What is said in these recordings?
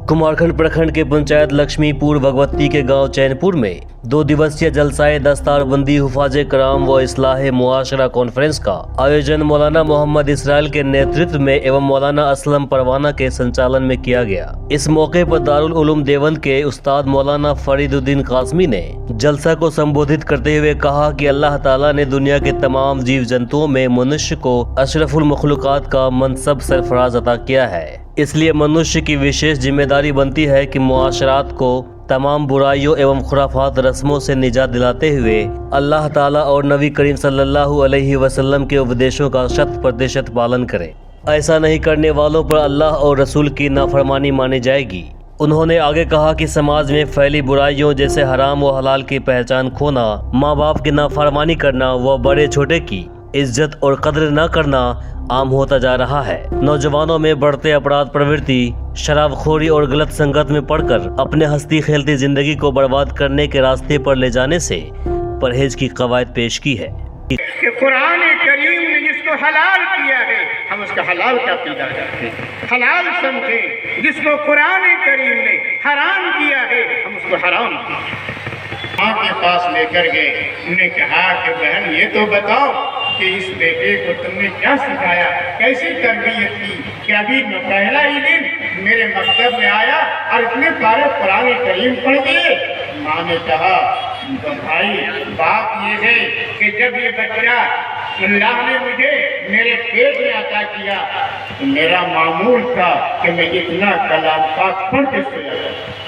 कुमारखंड प्रखंड के पंचायत लक्ष्मीपुर भगवती के गांव चैनपुर में 2 दिवसीय जलसाए दस्तारबंदी हुफाजे कराम व इस्लाहे मुआशरा कॉन्फ्रेंस का आयोजन मौलाना मोहम्मद इसराइल के नेतृत्व में एवं मौलाना असलम परवाना के संचालन में किया गया। इस मौके पर दारुल उलूम देवबंद के उस्ताद मौलाना फरीदुद्दीन कासमी ने जलसा को संबोधित करते हुए कहा कि अल्लाह ताला ने दुनिया के तमाम जीव जंतुओं में मनुष्य को अशरफुल मखलूकात का मनसब सरफराज अता किया है, इसलिए मनुष्य की विशेष जिम्मेदारी बनती है कि मुआशरात को तमाम बुराइयों एवं खुराफात रस्मों से निजात दिलाते हुए अल्लाह ताला और नबी करीम सल्लल्लाहु अलैहि वसल्लम के उपदेशों का 100% पालन करें। ऐसा नहीं करने वालों पर अल्लाह और रसूल की नाफरमानी मानी जाएगी। उन्होंने आगे कहा कि समाज में फैली बुराइयों जैसे हराम व हलाल की पहचान खोना, माँ बाप की नाफरमानी करना व बड़े छोटे की इज्जत और कद्र न करना आम होता जा रहा है। नौजवानों में बढ़ते अपराध प्रवृत्ति, शराबखोरी और गलत संगत में पड़कर अपने हंसती खेलती जिंदगी को बर्बाद करने के रास्ते पर ले जाने से परहेज की कवायद पेश की है। कि कुरान करीम ने जिसको हलाल किया है हम उसका हलाल का पीदा करते हैं, हलाल समझें। जिसको कुरान करीम ने हराम किया है हम उसको हराम माँ के पास लेकर गए। उन्होंने कहा कि बहन ये तो बताओ कि इस बेटे को तुमने क्या सिखाया, कैसी तरबियत की कि अभी पहला ही दिन मेरे मकतब में आया और इतने सारे कुरान करीम पढ़ दिए। माँ ने कहा तो भाई बात ये है कि जब ये बच्चा अल्लाह ने मुझे मेरे पेट में अता किया तो मेरा मामूल था कि मैं इतना कलाम पाक पढ़ के सोया।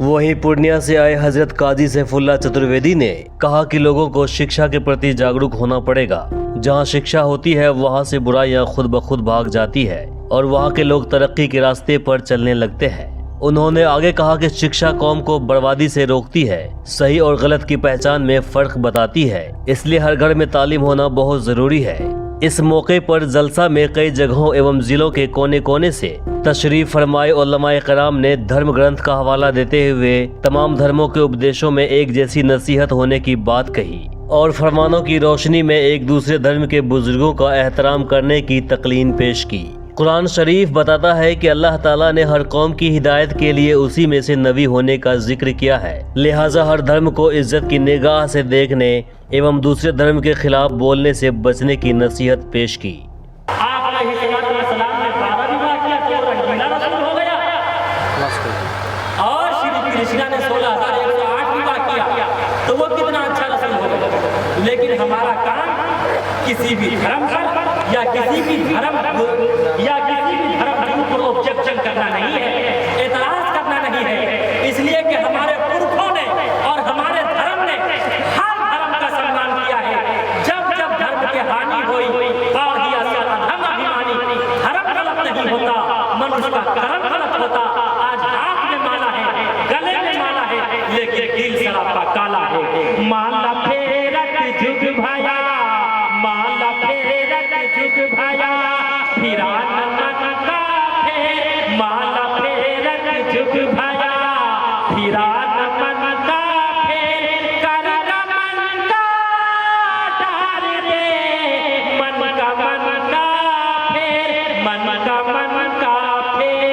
वहीं पूर्णिया से आए हजरत काजी सैफुल्लाह चतुर्वेदी ने कहा कि लोगों को शिक्षा के प्रति जागरूक होना पड़ेगा। जहां शिक्षा होती है वहां से बुराइयां खुद ब खुद भाग जाती है और वहां के लोग तरक्की के रास्ते पर चलने लगते हैं। उन्होंने आगे कहा कि शिक्षा कौम को बर्बादी से रोकती है, सही और गलत की पहचान में फर्क बताती है, इसलिए हर घर में तालीम होना बहुत जरूरी है। इस मौके पर जलसा में कई जगहों एवं जिलों के कोने कोने से तशरीफ फरमाए उलमाए कराम ने धर्म ग्रंथ का हवाला देते हुए तमाम धर्मों के उपदेशों में एक जैसी नसीहत होने की बात कही और फरमानों की रोशनी में एक दूसरे धर्म के बुजुर्गों का एहतराम करने की तकलीन पेश की। कुरान शरीफ बताता है कि अल्लाह ताला ने हर कौम की हिदायत के लिए उसी में से नबी होने का जिक्र किया है, लिहाजा हर धर्म को इज्जत की निगाह से देखने एवं दूसरे धर्म के खिलाफ बोलने से बचने की नसीहत पेश की। और श्री कृष्णा ने 16,108 विवाह किया तो वो कितना अच्छा रसूल होगा। लेकिन हमारा काम किसी भी धर्म पर या किसी भी धर्म गुरु को ऑब्जेक्शन करना नहीं है, एतराज करना नहीं है, इसलिए कि हमारे पुरखों ने और हमारे धर्म ने हर धर्म का सम्मान किया है। जब जब धर्म के हानि हुई धर्म अभिमानी, धर्म गलत नहीं होता, मनुष्य का कर्म गलत होता। आज हाथ में माला है, गले में माला है, लेकिन दिल शराब का काला है। माला फेरत जुग भाया, माला फेरत जुग भाया, फिरा मन का फेर, माला फेरत जुग भाया, फिरा मन का फेर, कर मन का डार दे, मन का फेर, मन का फेर।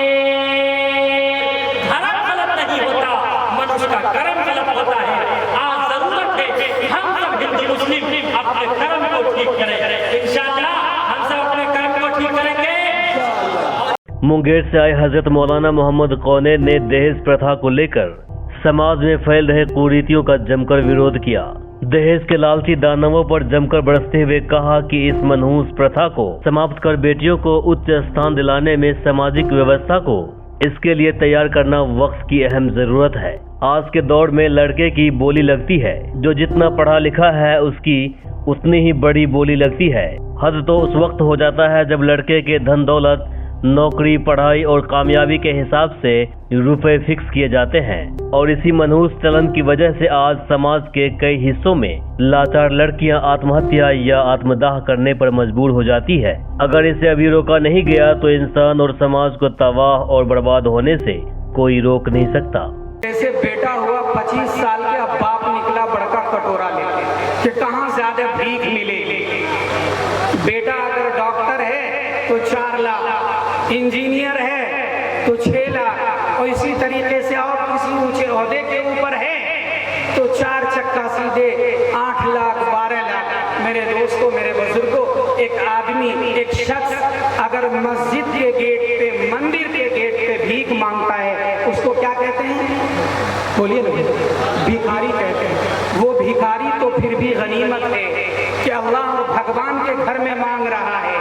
धर्म गलत नहीं होता, मनुष्य का कर्म गलत होता है। आज जरूरत है हम सब हिंदू मुस्लिम अपने कर्म को ठीक करें। इंशाअल्लाह हम सब अपने कर्म को ठीक करेंगे। मुंगेर से आए हजरत मौलाना मोहम्मद कौनेन ने दहेज प्रथा को लेकर समाज में फैल रहे कुरीतियों का जमकर विरोध किया। दहेज के लालची दानवों पर जमकर बरसते हुए कहा कि इस मनहूस प्रथा को समाप्त कर बेटियों को उच्च स्थान दिलाने में सामाजिक व्यवस्था को इसके लिए तैयार करना वक्त की अहम जरूरत है। आज के दौर में लड़के की बोली लगती है, जो जितना पढ़ा लिखा है उसकी उतनी ही बड़ी बोली लगती है। हद तो उस वक्त हो जाता है जब लड़के के धन दौलत, नौकरी, पढ़ाई और कामयाबी के हिसाब से रुपए फिक्स किए जाते हैं और इसी मनहूस चलन की वजह से आज समाज के कई हिस्सों में लाचार लड़कियां आत्महत्या या आत्मदाह करने पर मजबूर हो जाती है। अगर इसे अभी रोका नहीं गया तो इंसान और समाज को तबाह और बर्बाद होने से कोई रोक नहीं सकता। जैसे बेटा हुआ 25 साल के, अब बाप निकला बड़का कटोरा लेके कि कहाँ ज्यादा भीख मिलेगी। बेटा अगर डॉक्टर है तो 4 लाख, इंजीनियर है तो 6 लाख, और इसी तरीके से और किसी ऊंचे ओहदे के ऊपर है तो 4 चक्का सीधे 8 लाख 12 लाख। मेरे दोस्तों, मेरे बुजुर्गों, एक आदमी, एक शख्स अगर मस्जिद के गेट पे, मंदिर के गेट पे भीख मांगता है, उसको क्या कहते हैं? बोलिए ना, भिखारी कहते हैं। वो भिखारी तो फिर भी गनीमत है कि अल्लाह और भगवान के घर में मांग रहा है,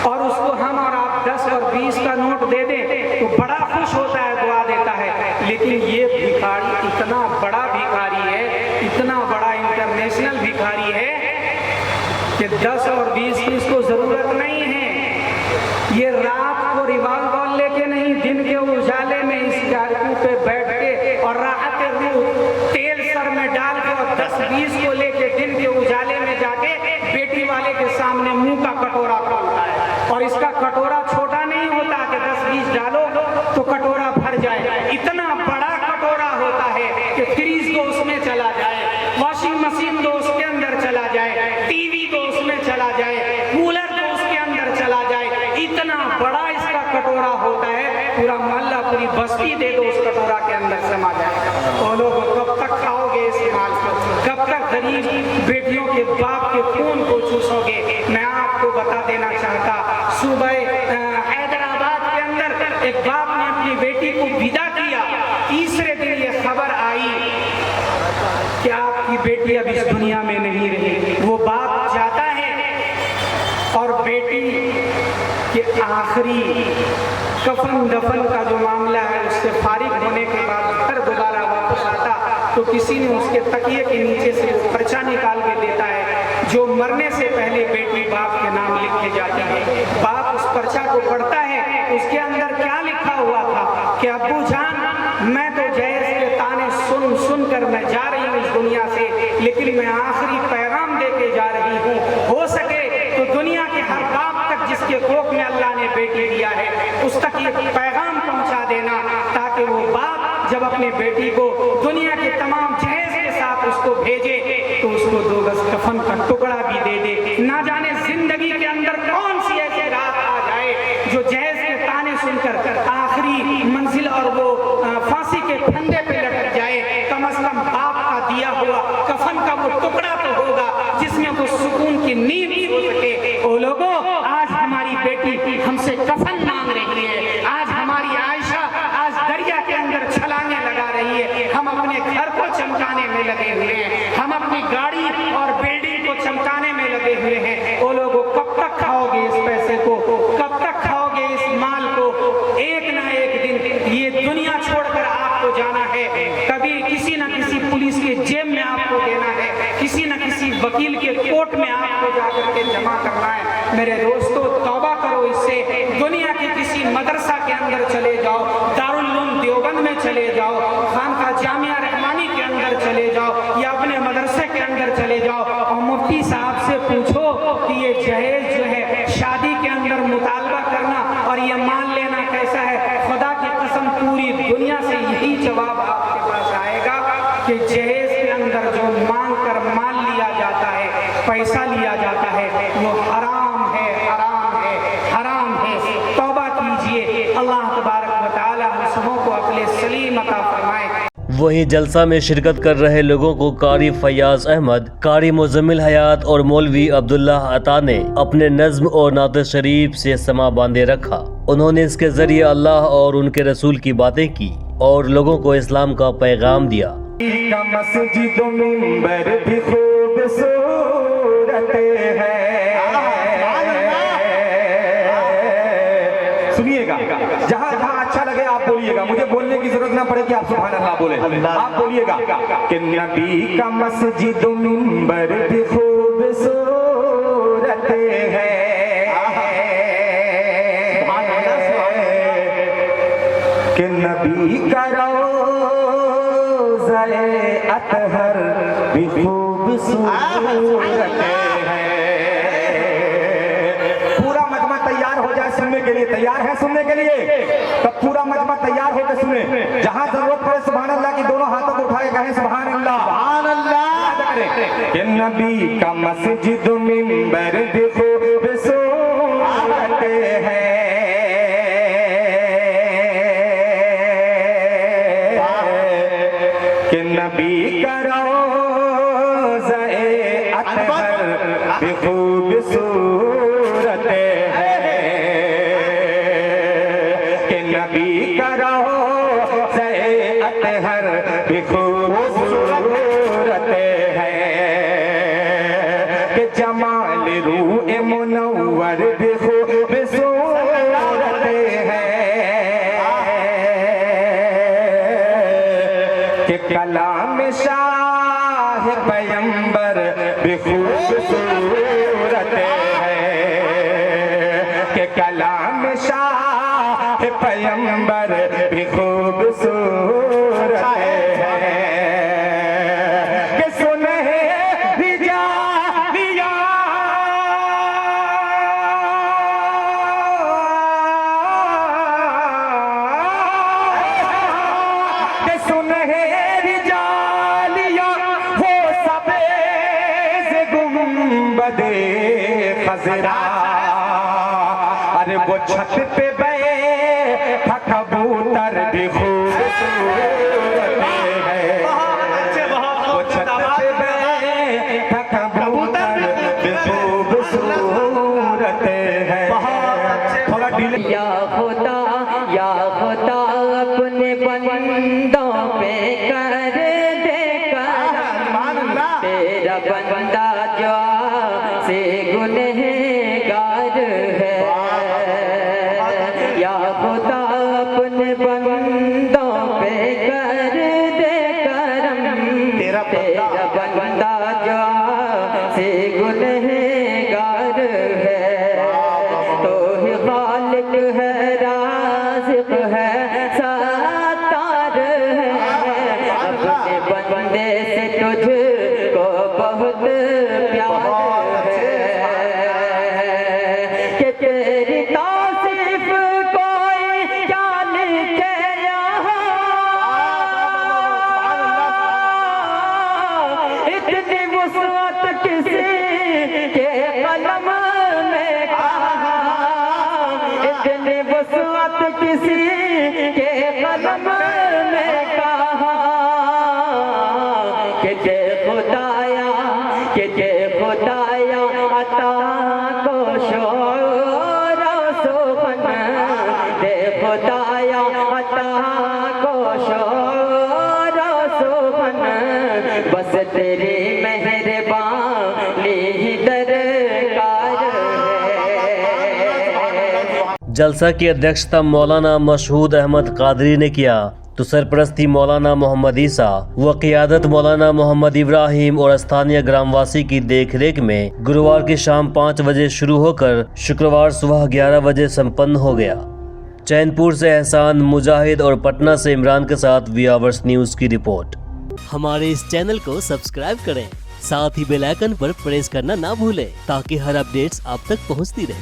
और उसको हम और आप 10 और 20 का नोट दे दें तो बड़ा खुश होता है, दुआ देता है। लेकिन ये भिखारी इतना बड़ा भिखारी है, इतना बड़ा इंटरनेशनल भिखारी है कि 10 और 20 की इसको जरूरत नहीं है। ये रात को रिवॉल्वर लेके नहीं, दिन के उजाले में इस स्कॉर्पियो पे बैठ के और राहत रूह तेल सर में डाल के और 10-20 को लेके दिन के उजाले में जाके बेटी वाले के सामने मुंह का कटोरा खोलता है। और इसका कटोरा छोटा नहीं होता कि 10-20 डालो तो कटोरा भर जाए, इतना बड़ा कटोरा होता है कि फ्रीज को उसमें चला जाए, वॉशिंग मशीन को उसके अंदर चला जाए, टीवी को उसमें चला जाए, कूलर को उसके अंदर चला जाए, इतना बड़ा इसका कटोरा होता है। पूरा मोहल्ला, पूरी बस्ती दे दो उस कटोरा के अंदर समा जाए। वो लोग कब तक खाओगे इस माल को? कब तक गरीब बेटियों के बाप के खून को चूसोगे? मैं आपको बता देना चाहता, सुबह हैदराबाद के अंदर एक बाप ने अपनी बेटी को विदा किया। तीसरे दिन ये खबर आई कि आपकी बेटी अब इस दुनिया में नहीं रही। वो बाप जाता है और बेटी के आखिरी कफन दफन का जो मामला है उससे फारिग होने के बाद घर दोबारा वापस आता तो किसी ने उसके तकिए के नीचे से वो पर्चा निकाल के देता है जो मरने से पहले बेटी बाप के नाम लिख के जाती है। बाप उस पर्चा को पढ़ता है, उसके अंदर क्या लिखा हुआ था कि अब्बू जान, मैं तो जहेज के ताने सुन सुन कर मैं जा रही हूँ इस दुनिया से, लेकिन मैं आखिरी पैगाम दे के जा रही हूँ। हो सके तो दुनिया के हर बाप तक जिसके कोख में अल्लाह ने बेटी दिया है उस तक ये पैगाम पहुंचा देना, ताकि वो बाप जब अपनी बेटी को दुनिया के तमाम जहेज के साथ उसको भेजे तो उसको 2 गज कफन का टुकड़ा भी दे दे। ना जाने जिंदगी के अंदर कौन सी ऐसी रात आ जाए जो जहेज के ताने सुनकर आखिरी मंजिल और वो फांसी के फंदे पे लटक जाए। कम से कम बाप का दिया हुआ कफन का वो टुकड़ा तो होगा जिसमें वो सुकून की नींद हो सके। ओ लोगों, आज हमारी बेटी हमसे कफन मांग रही है, आज हमारी आयशा आज दरिया के अंदर छलांगे लगा रही है, हम अपने घर को चमकाने में लगे हुए हैं, हम अपनी गाड़ी और बिल्डिंग को चमकाने में लगे हुए हैं। ओ लोगों, कब तक खाओगे इस पैसे को? कब तक खाओगे इस माल को? एक ना एक दिन ये दुनिया छोड़कर आपको जाना है। कभी किसी न किसी पुलिस के जेब में आपको देना है, किसी न किसी वकील के कोर्ट में आपको जाकर के जमा करना है। मेरे दोस्तों, तौबा करो इससे। दुनिया के किसी मदरसा के अंदर चले जाओ, दारुल उलूम देवबंद में चले जाओ, खानका जामिया रहमानी के अंदर चले जाओ या अपने मदरसे के अंदर चले जाओ और मुफ्ती साहब से पूछो कि ये जहेज जो है शादी के अंदर मुतालबा करना और ये मान लेना कैसा है। खुदा की कसम, पूरी दुनिया से यही जवाब आपके पास आएगा कि जहेज के अंदर जो मांग कर माल लिया जाता है, पैसा लिया जाता है, वो हराम है, हराम है, हराम है। तौबा कीजिए, अल्लाह तबारक व तआला हम सबों को अक्ल सलीम अता फरमाए। वहीं जलसा में शिरकत कर रहे लोगों को कारी फयाज अहमद, कारी मुजम्मिल हयात और मौलवी अब्दुल्ला अता ने अपने नज्म और नात शरीफ से समा बांधे रखा। उन्होंने इसके जरिए अल्लाह और उनके रसूल की बातें की और लोगों को इस्लाम का पैगाम दिया। मस्जिद मिंबर भी खूबसूरत है। सुनिएगा, जहाँ जहाँ अच्छा लगे आप बोलिएगा, मुझे बोलने की जरूरत ना पड़े कि आप सुभान अल्लाह बोले, आप बोलिएगा कि नबी का मस्जिद मिंबर भी खूबसूरत है। कि नबी का रोज़ा-ए अतहर भी खूबसूरत है। पूरा मजमा तैयार हो जाए सुनने के लिए, तैयार है सुनने के लिए? तब पूरा मजमा तैयार होकर सुने। जहां जरूरत पड़े सुभान अल्लाह की दोनों हाथों को उठाए कहें सुभान अल्लाह, सुभान अल्लाह। कि नबी का मस्जिद मिंबर भी खूबसूरत है। नबी का रोज़ा-ए अतहर भी खूबसूरत है, कि नबी का रोज़ा-ए अतहर भी खूबसूरत है, कि जमाल रूह मुनव्वर भी खूबसूरत है, कि कलाम शाह पैगंबर भी खूबसूरत है, कि कलाम शाह पैगंबर भी खूबसूरत है, कि सुनहरी जालियां के सुनहरी जालियां हो सफेद गुंबदे खजरा, अरे वो छत पे बैठा कबूतर भी खूबसूरत है, वो छत पे बैठा कबूतर भी खूबसूरत है। थोड़ा डिले या खुदा अपने बंदों पे कर दे करम, तेरा बंदा जो से गुनहगार है। या खुदा अपने बंदों पे कर दे करम, तेरा बंदा जो से गुनहगार है। तो ही खालिक है, राज़िक है, सत्तार है, अपने बंदे से तुझको बहुत प्यार है, कि तेरी तासीफ कोई क्या लिखे यहाँ, इतनी वुसअत किसी के कलम में कहा, इतनी वुसअत किसी के कलम में कहा, कि जय खुदाया अता को शोर सुखन, दे खुदाया अता को शोर सुखन, बस तेरी मेहरबानी ही दरकार है। जलसा की अध्यक्षता मौलाना मशहूद अहमद कादरी ने किया तो सरपरस्ती मौलाना मोहम्मद ईसा व क़ियादत मौलाना मोहम्मद इब्राहिम और स्थानीय ग्रामवासी की देखरेख में गुरुवार की शाम 5 बजे शुरू होकर शुक्रवार सुबह 11 बजे संपन्न हो गया। चैनपुर से एहसान मुजाहिद और पटना से इमरान के साथ वी आवर्स न्यूज की रिपोर्ट। हमारे इस चैनल को सब्सक्राइब करें, साथ ही बेल आइकन पर प्रेस करना ना भूलें ताकि हर अपडेट्स आप तक पहुंचती रहे।